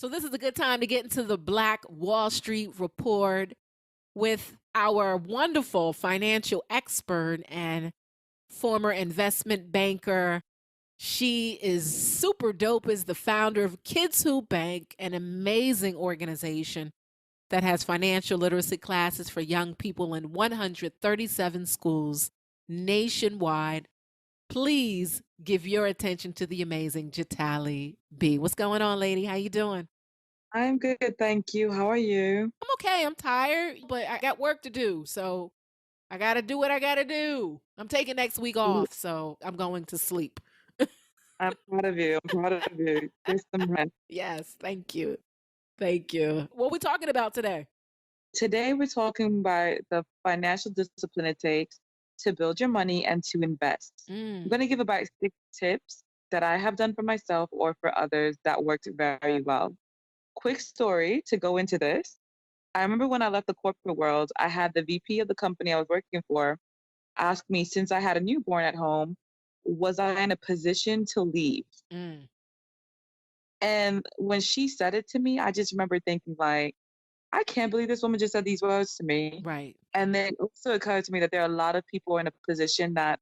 So this is a good time to get into the Black Wall Street Report with our wonderful financial expert and former investment banker. She is super dope as the founder of Kids Who Bank, an amazing organization that has financial literacy classes for young people in 137 schools nationwide. Please give your attention to the amazing Jatali B. What's going on, lady? How you doing? I'm good, thank you. How are you? I'm okay. I'm tired, but I got work to do. So I got to do what I got to do. I'm taking next week Mm, off, so I'm going to sleep. I'm proud of you. I'm proud of you. There's some rest. Yes, thank you. Thank you. What we talking about today? Today, we're talking about the financial discipline it takes to build your money and to invest. I'm Mm, going to give about 6 tips that I have done for myself or for others that worked very well. Quick story to go into this. I remember when I left the corporate world, I had the VP of the company I was working for ask me, since I had a newborn at home, was I in a position to leave? mm, And when she said it to me, I just remember thinking like, I can't believe this woman just said these words to me. right. And then it also occurred to me that there are a lot of people in a position that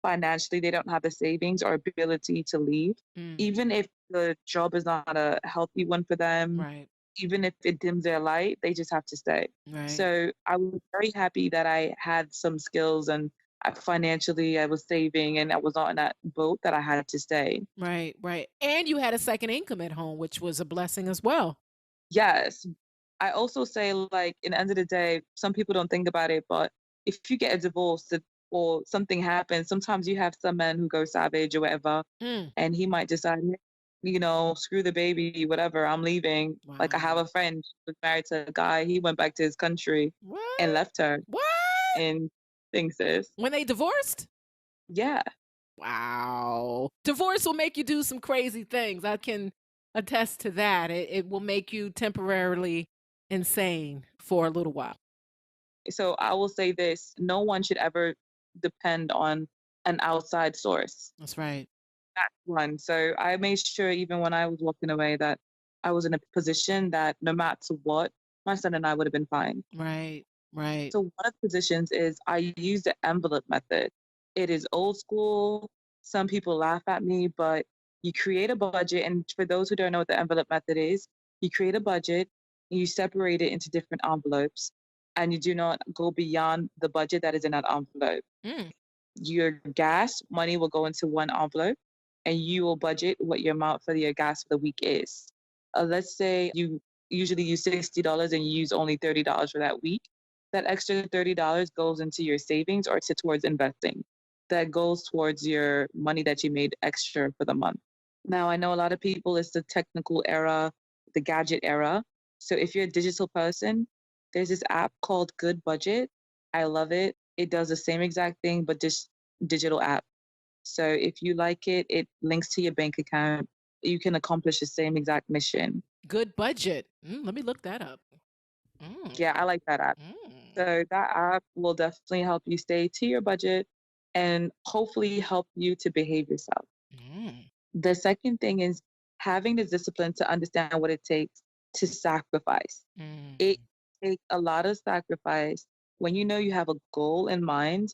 financially they don't have the savings or ability to leave, Mm, even if the job is not a healthy one for them, right. even if it dims their light, they just have to stay. Right. So I was very happy that I had some skills and financially I was saving and I was on that boat that I had to stay. Right. Right. And you had a second income at home, which was a blessing as well. Yes. I also say, like, in the end of the day, some people don't think about it, but if you get a divorce or something happens, sometimes you have some men who go savage or whatever, Mm, and he might decide, screw the baby, whatever, I'm leaving. Like, I have wow. a friend who was married to a guy, he went back to his country and What? left her What? and things sis. When they divorced? Yeah. Wow. Divorce will make you do some crazy things. I can attest to that. It will make you temporarily insane for a little while. So I will say this, no one should ever depend on an outside source. That's right. That's one. So I made sure even when I was walking away that I was in a position that no matter what, my son and I would have been fine. Right. Right. So one of the positions is I use the envelope method. It is old school. Some people laugh at me, but you create a budget. And for those who don't know what the envelope method is, you create a budget, you separate it into different envelopes, and you do not go beyond the budget that is in that envelope. Mm, Your gas money will go into one envelope and you will budget what your amount for your gas for the week is. Let's say you usually use $60 and you use only $30 for that week. That extra $30 goes into your savings or towards investing. That goes towards your money that you made extra for the month. Now, I know a lot of people, it's the technical era, the gadget era. So if you're a digital person, there's this app called Good Budget. I love it. It does the same exact thing, but just digital app. So if you like it, it links to your bank account. You can accomplish the same exact mission. good budget. Let me look that up. Yeah, I Mm, like that app. mm, So that app will definitely help you stay to your budget and hopefully help you to behave yourself. mm, The second thing is having the discipline to understand what it takes to sacrifice. It mm. takes a lot of sacrifice when you know you have a goal in mind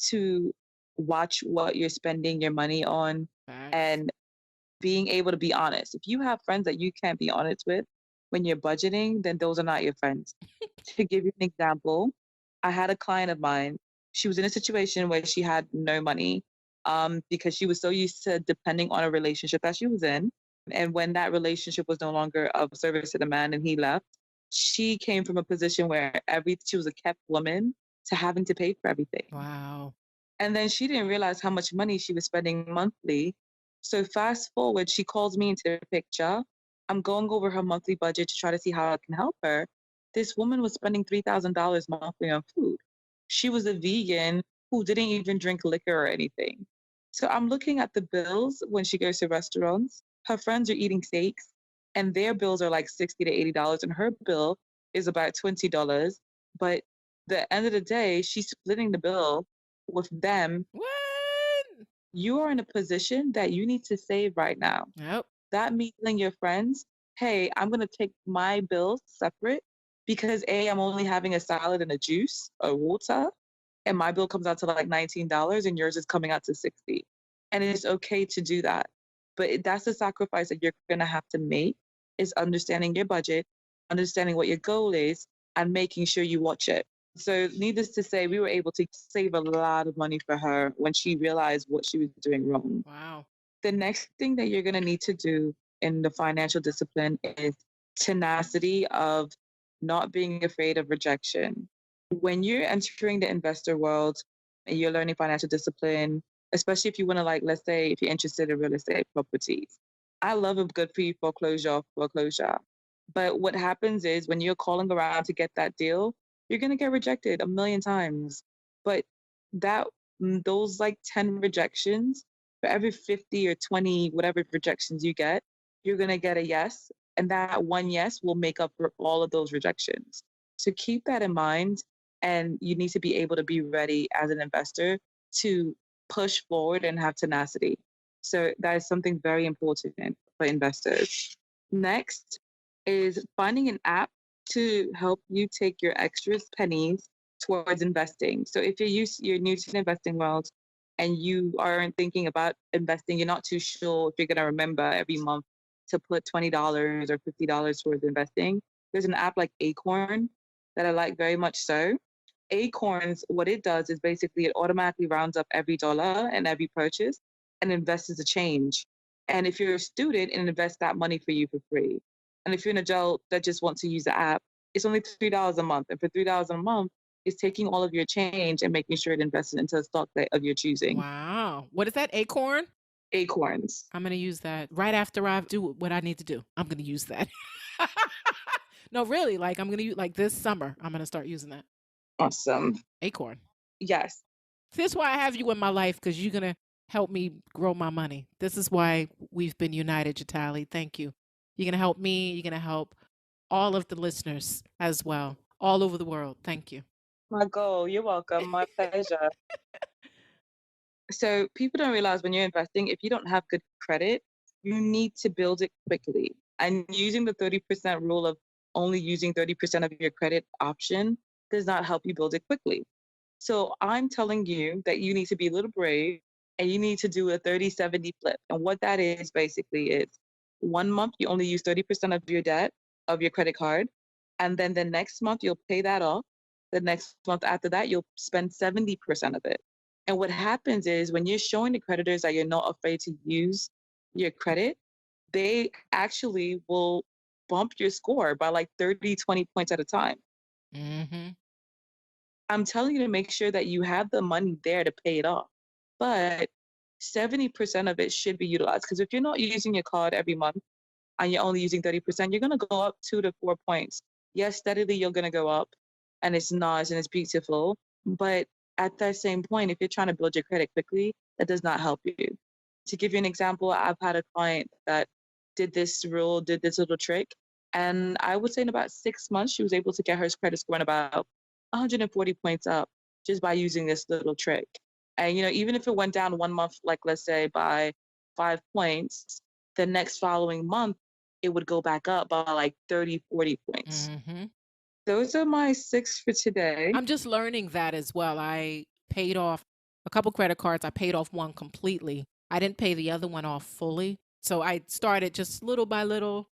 to watch what you're spending your money on Facts. and being able to be honest. If you have friends that you can't be honest with when you're budgeting, then those are not your friends. To give you an example, I had a client of mine. She was in a situation where she had no money because she was so used to depending on a relationship that she was in. And when that relationship was no longer of service to the man and he left, she came from a position where she was a kept woman to having to pay for everything. Wow. And then she didn't realize how much money she was spending monthly. So fast forward, she calls me into the picture. I'm going over her monthly budget to try to see how I can help her. This woman was spending $3,000 monthly on food. She was a vegan who didn't even drink liquor or anything. So I'm looking at the bills when she goes to restaurants. Her friends are eating steaks and their bills are like $60 to $80 and her bill is about $20. But the end of the day, she's splitting the bill with them. What? You are in a position that you need to save right now. Yep. That meeting your friends hey, I'm going to take my bills separate because A, I'm only having a salad and a juice or water, and my bill comes out to like $19 and yours is coming out to 60. And it's okay to do that. But that's the sacrifice that you're going to have to make is understanding your budget, understanding what your goal is, and making sure you watch it. So, needless to say, we were able to save a lot of money for her when she realized what she was doing wrong. Wow. The next thing that you're going to need to do in the financial discipline is tenacity of not being afraid of rejection. When you're entering the investor world and you're learning financial discipline, especially if you want to, like, let's say, if you're interested in real estate properties, I love a good pre foreclosure. But what happens is when you're calling around to get that deal, you're going to get rejected a million times. But that, those like 10 rejections, for every 50 or 20, whatever rejections you get, you're going to get a yes. And that one yes will make up for all of those rejections. So keep that in mind. And you need to be able to be ready as an investor to push forward and have tenacity. So that is something very important for investors. Next is finding an app to help you take your extra pennies towards investing. So if you're new to the investing world and you aren't thinking about investing, you're not too sure if you're going to remember every month to put $20 or $50 towards investing, there's an app like Acorn that I like very much so. Acorns, what it does is basically it automatically rounds up every dollar and every purchase and invests as a change. And if you're a student, it invests that money for you for free. And if you're an adult that just wants to use the app, it's only $3 a month. And for $3 a month, it's taking all of your change and making sure it invests into a stock that of your choosing. Wow. What is that? Acorn? Acorns. I'm going to use that right after I do what I need to do. I'm going to use that. No, really. Like I'm going to use like this summer. I'm going to start using that. Awesome. Acorn. Yes. This is why I have you in my life because you're going to help me grow my money. This is why we've been united, Jatali. Thank you. You're going to help me. You're going to help all of the listeners as well, all over the world. Thank you. My goal. You're welcome. My pleasure. So people don't realize when you're investing, if you don't have good credit, you need to build it quickly. And using the 30% rule of only using 30% of your credit option does not help you build it quickly. So I'm telling you that you need to be a little brave and you need to do a 30-70 flip. And what that is basically is 1 month you only use 30% of your debt of your credit card. And then the next month you'll pay that off. The next month after that, you'll spend 70% of it. And what happens is when you're showing the creditors that you're not afraid to use your credit, they actually will bump your score by like 30, 20 points at a time. Mm-hmm. I'm telling you to make sure that you have the money there to pay it off. But 70% of it should be utilized. Because if you're not using your card every month and you're only using 30%, you're going to go up 2 to 4 points. Yes, steadily you're going to go up and it's nice and it's beautiful. But at that same point, if you're trying to build your credit quickly, that does not help you. To give you an example, I've had a client that did this little trick. And I would say in about 6 months, she was able to get her credit score in about 140 points up just by using this little trick. And, even if it went down 1 month, like let's say by 5 points, the next following month, it would go back up by like 30, 40 points. Mm-hmm. Those are my 6 for today. I'm just learning that as well. I paid off a couple credit cards. I paid off one completely. I didn't pay the other one off fully. So I started just little by little,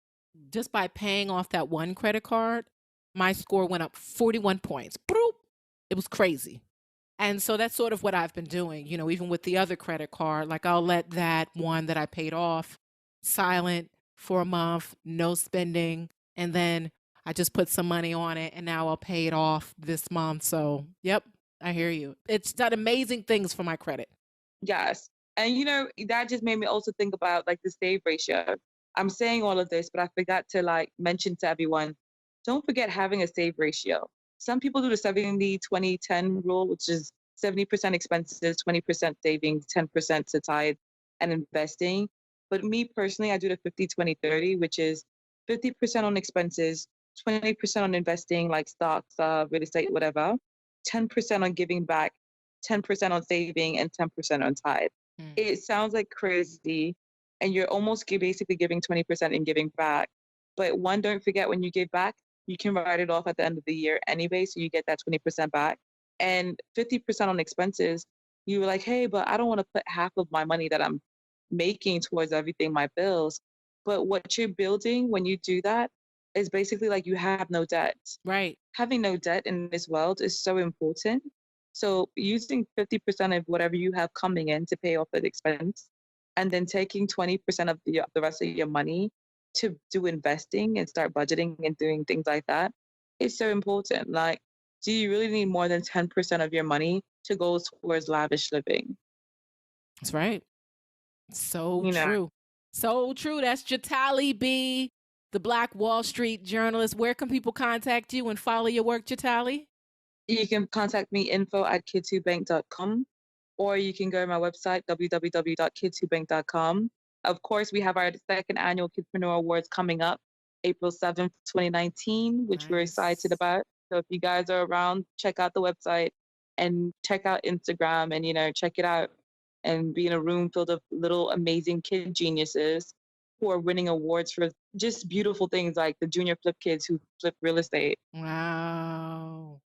just by paying off that one credit card. My score went up 41 points. Boop. It was crazy. And so that's sort of what I've been doing, even with the other credit card. Like I'll let that one that I paid off silent for a month, no spending. And then I just put some money on it and now I'll pay it off this month. So, yep, I hear you. It's done amazing things for my credit. Yes. And that just made me also think about like the save ratio. I'm saying all of this, but I forgot to like mention to everyone, don't forget having a save ratio. Some people do the 70-20-10 rule, which is 70% expenses, 20% savings, 10% to tithe and investing. But me personally, I do the 50-20-30, which is 50% on expenses, 20% on investing like stocks, real estate, whatever, 10% on giving back, 10% on saving, and 10% on tithe. It sounds like crazy, and you're almost basically giving 20% and giving back. But one, don't forget when you give back, you can write it off at the end of the year anyway, so you get that 20% back. And 50% on expenses, you were like, hey, but I don't want to put half of my money that I'm making towards everything, my bills. But what you're building when you do that is basically like you have no debt. Right. Having no debt in this world is so important. So using 50% of whatever you have coming in to pay off that expense, and then taking 20% of the rest of your money to do investing and start budgeting and doing things like that is so important. Like, do you really need more than 10% of your money to go towards lavish living? That's right. So You know, true. So true. That's Jatali B, the Black Wall Street journalist. Where can people contact you and follow your work, Jatali? you can contact me info@kidswhobank.com, or you can go to my website www.kidswhobank.com. Of course, we have our second annual Kidpreneur Awards coming up April 7th, 2019, which we're excited Nice. about. So if you guys are around, check out the website and check out Instagram and, check it out and be in a room filled of little amazing kid geniuses who are winning awards for just beautiful things like the junior flip kids who flip real estate. Wow.